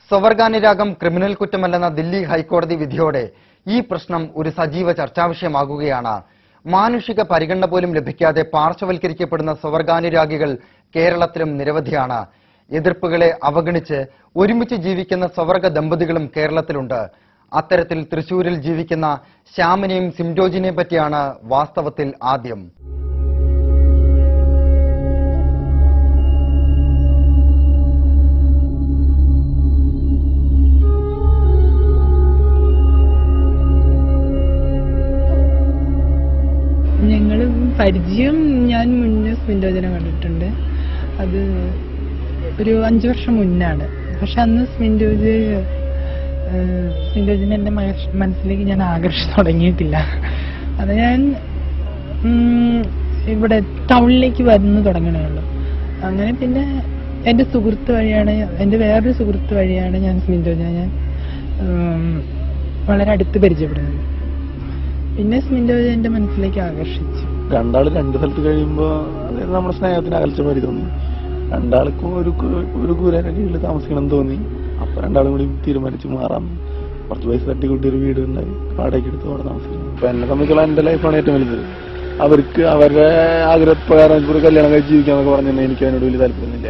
സ്വവർഗാനുരാഗം criminal കുറ്റമല്ലെന്ന Delhi ഹൈക്കോടതി വിധിയോടെ ഈ പ്രശ്നം ഒരു സജീവ ചർച്ചാവിഷയമാകുകയാണ്. മാനുഷിക പരിഗണന പോലും ലഭിക്കാതെ പാർശ്വവൽക്കരിക്കപ്പെടുന്ന സ്വവർഗാനുരാഗികൾ കേരളത്തിലും നിരവധിയാണ്. എതിർപ്പുകളെ അവഗണിച്ച് ഒരുമിച്ച് ജീവിക്കുന്ന സ്വവർഗ ദമ്പതികളും കേരളത്തിലുണ്ട്. അത്തരത്തിൽ തൃശൂരിൽ ജീവിക്കുന്ന ശ്യാമിനെയും സിംജോജിനെയും പറ്റിയാണ് വാസ്തവത്തിൽ ആദ്യം. ഞങ്ങള് പരിചയം ഞാൻ മുന്നേ സിംജോജിനെ കണ്ടിട്ടുണ്ട്. അത് ഒരു 5 വർഷം മുന്നാണ്. പക്ഷെ അന്ന് സിംജോജിനെ എന്റെ മനസ്സിലേക്ക് ഞാൻ ആകർഷിച്ചു തുടങ്ങിയിട്ടില്ല. അത് ഞാൻ ഇവിടെ ടൗണിലേക്ക് വന്നു തുടങ്ങണേ ഉള്ളൂ. അങ്ങനെ പിന്നെ എന്റെ സുഹൃത്ത് വഴിയാണ്, എന്റെ വേറൊരു സുഹൃത്ത് വഴിയാണ് ഞാൻ സിംജോജിനെ ഞാൻ വളരെ അടുത്ത് പരിചയപ്പെടുന്നത്. പിന്നെ സിംജോജി എന്റെ മനസ്സിലേക്ക് ആകർഷിച്ചു. രണ്ടാള് 2 സ്ഥലത്ത് കഴിയുമ്പോ നമ്മുടെ സ്നേഹത്തിന് അകൽച്ച മാറി തോന്നി. രണ്ടാൾക്കും ഒരു കൂരയുടെ കീഴിൽ താമസിക്കണം തോന്നി. അപ്പൊ രണ്ടാളും കൂടി തീരുമാനിച്ച് മാറാം. കുറച്ച് പൈസ തട്ടിക്കൂട്ടി ഒരു വീട് ഉണ്ടായി വാടകയ്ക്ക് എടുത്ത് അവിടെ താമസിക്കണം. അപ്പൊ എന്നെ സംബന്ധിച്ചുള്ള എന്റെ ലൈഫാണ് ഏറ്റവും വലുത്. അവർക്ക് അവരുടെ ആഗ്രഹപ്രകാരം ഒരു കല്യാണം കഴിച്ച് ജീവിക്കാന്നൊക്കെ പറഞ്ഞാൽ എനിക്ക് അതിനോട് വലിയ താല്പര്യമൊന്നുമില്ല.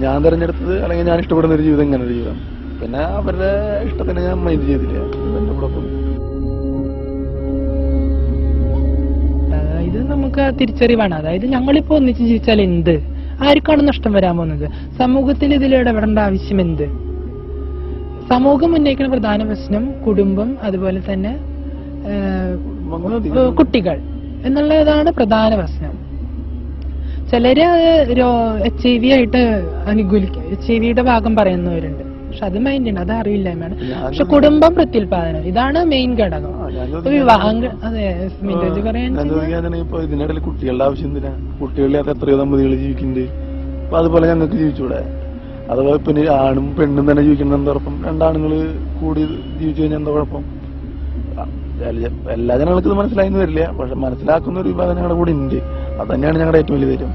ഞാൻ തിരഞ്ഞെടുത്തത് അല്ലെങ്കിൽ ഞാൻ ഇഷ്ടപ്പെടുന്ന ഒരു ജീവിതം ഇങ്ങനെ ഒരു ജീവിതം. പിന്നെ അവരുടെ ഇഷ്ടത്തിന് ഞാൻ മൈൻഡ് ചെയ്തില്ല. എന്റെ കൂടെ ഇത് നമുക്ക് തിരിച്ചറിവാണ്. അതായത് ഞങ്ങളിപ്പോ ഒന്നിച്ച് ജീവിച്ചാൽ എന്ത്, ആർക്കാണ് നഷ്ടം വരാൻ പോകുന്നത്? സമൂഹത്തിൽ ഇതിൽ ഇടപെടേണ്ട ആവശ്യം എന്ത്? സമൂഹം ഉന്നയിക്കുന്ന പ്രധാന പ്രശ്നം കുടുംബം, അതുപോലെ തന്നെ കുട്ടികൾ എന്നുള്ളതാണ് പ്രധാന പ്രശ്നം. ചിലര് HIV ആയിട്ട് HIV ഭാഗം പറയുന്നവരുണ്ട്. പക്ഷെ അത് മൈൻഡ് ഉണ്ട്, അത് അറിയില്ലായ്മയാണ്. പക്ഷെ കുടുംബം പ്രത്യുൽപാദനം ഇതാണ് മെയിൻ ഘടകം. വിവാഹം അതെ ഇപ്പൊ ഇതിനിടയിൽ കുട്ടികളുടെ ആവശ്യം എന്തിനാ? കുട്ടികളിൽ എത്രയോ ദമ്പതികൾ ജീവിക്കുന്നുണ്ട്. അപ്പൊ അതുപോലെ ഞങ്ങൾക്ക് ജീവിച്ചൂടെ? അഥവാ പിന്നെ ആണും പെണ്ണും തന്നെ ജീവിക്കുന്ന എന്താ കുഴപ്പം? 2 ആണുങ്ങൾ കൂടി ജീവിച്ചു കഴിഞ്ഞാൽ എന്താ കുഴപ്പം? എല്ലാ ജനങ്ങൾക്കും ഇത് മനസ്സിലായിന്ന് വരില്ല. പക്ഷെ മനസ്സിലാക്കുന്ന ഒരു വിഭാഗം ഞങ്ങളുടെ കൂടെ ഉണ്ട്. അത് തന്നെയാണ് ഞങ്ങളുടെ ഏറ്റവും വലിയ ധൈര്യം.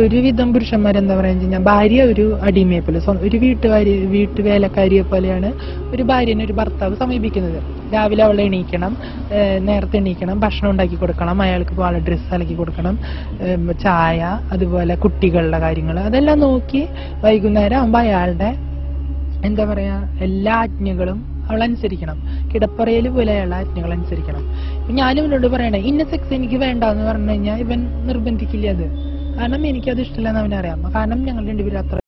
ഒരുവിധം പുരുഷന്മാരെന്താ പറയാന്ന് വെച്ചാൽ ഭാര്യ ഒരു അടിമയെ പോലെ, ഒരു വീട്ടുവേലക്കാരിയെ പോലെയാണ് ഒരു ഭാര്യനെ ഒരു ഭർത്താവ് സമീപിക്കുന്നത്. രാവിലെ അവളെ എണീക്കണം, നേരത്തെ എണീക്കണം, ഭക്ഷണം ഉണ്ടാക്കി കൊടുക്കണം, അയാൾക്ക് പോകാനുള്ള ഡ്രസ്സ് അലക്കി കൊടുക്കണം, ചായ, അതുപോലെ കുട്ടികളുടെ കാര്യങ്ങൾ അതെല്ലാം നോക്കി വൈകുന്നേരം ആകുമ്പോൾ അയാളുടെ എന്താ പറയാ എല്ലാ ആജ്ഞകളും അവൾ അനുസരിക്കണം. കിടപ്പറയിൽ പോലെ അയാളുടെ ആജ്ഞകൾ അനുസരിക്കണം. ഇപ്പൊ ഞാനും ഇവനോട് പറയണേ ഇന്ന സെക്സ് എനിക്ക് വേണ്ടെന്ന് പറഞ്ഞു കഴിഞ്ഞാൽ ഇവൻ നിർബന്ധിക്കില്ല അത്. കാരണം എനിക്കത് ഇഷ്ടമില്ലെന്ന് അവനറിയാം. കാരണം ഞങ്ങൾ 2 പേരും അത്ര